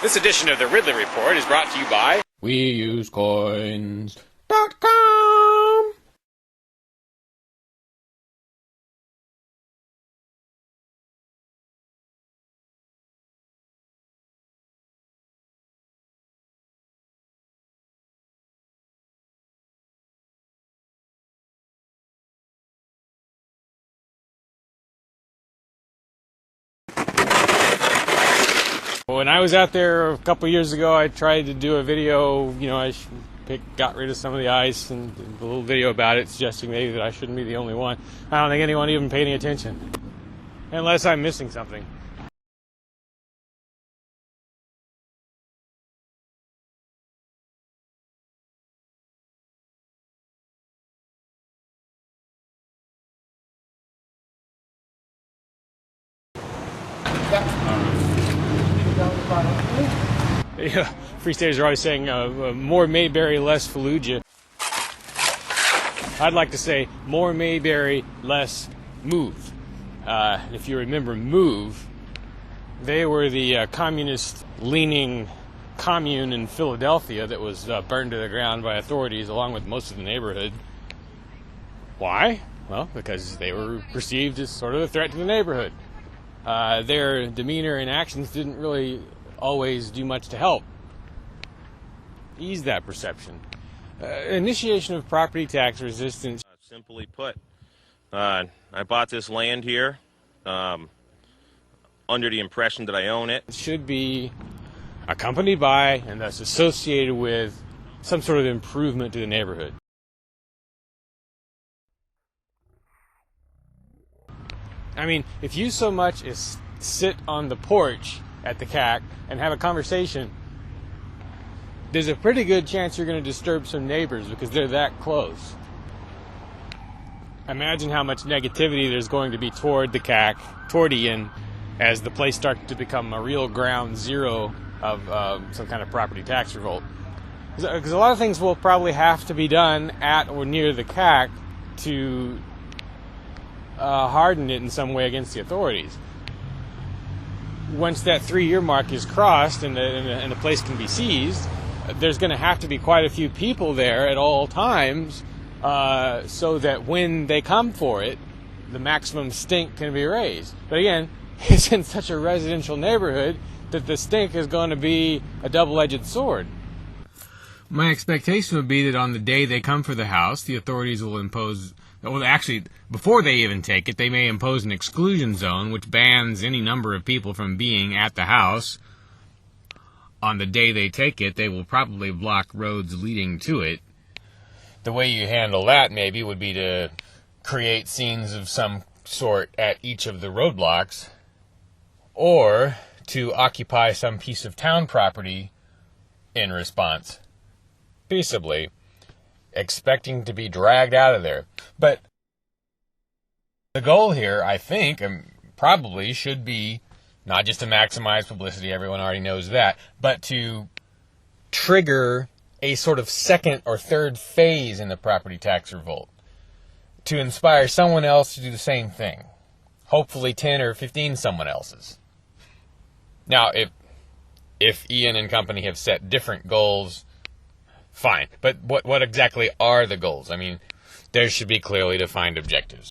This edition of the Ridley Report is brought to you by WeUseCoins.com. When I was out there a couple years ago, I tried to do a video. I got rid of some of the ice and did a little video about it, suggesting maybe that I shouldn't be the only one. I don't think anyone even paid any attention, unless I'm missing something. Yeah, Free Staters are always saying more Mayberry, less Fallujah. I'd like to say more Mayberry, less Move. If you remember Move, they were the communist-leaning commune in Philadelphia that was burned to the ground by authorities along with most of the neighborhood. Why? Well, because they were perceived as sort of a threat to the neighborhood. Their demeanor and actions didn't really always do much to help ease that perception. Initiation of property tax resistance. Simply put, I bought this land here under the impression that I own it. It should be accompanied by and thus associated with some sort of improvement to the neighborhood. I mean, if you so much as sit on the porch at the CAC and have a conversation, there's a pretty good chance you're going to disturb some neighbors because they're that close. Imagine how much negativity there's going to be toward the CAC, toward Ian, as the place starts to become a real ground zero of some kind of property tax revolt. Because a lot of things will probably have to be done at or near the CAC to harden it in some way against the authorities. Once that 3-year mark is crossed and the place can be seized, there's going to have to be quite a few people there at all times so that when they come for it, the maximum stink can be raised. But again, it's in such a residential neighborhood that the stink is going to be a double-edged sword. My expectation would be that on the day they come for the house, the authorities will impose... Well, actually, before they even take it, they may impose an exclusion zone, which bans any number of people from being at the house. On the day they take it, they will probably block roads leading to it. The way you handle that, maybe, would be to create scenes of some sort at each of the roadblocks, or to occupy some piece of town property in response, peaceably, expecting to be dragged out of there. But the goal here, I think, probably should be not just to maximize publicity, everyone already knows that, but to trigger a sort of second or third phase in the property tax revolt, to inspire someone else to do the same thing, hopefully 10 or 15 someone else's. Now, if Ian and company have set different goals, fine. But what exactly are the goals? I mean, there should be clearly defined objectives.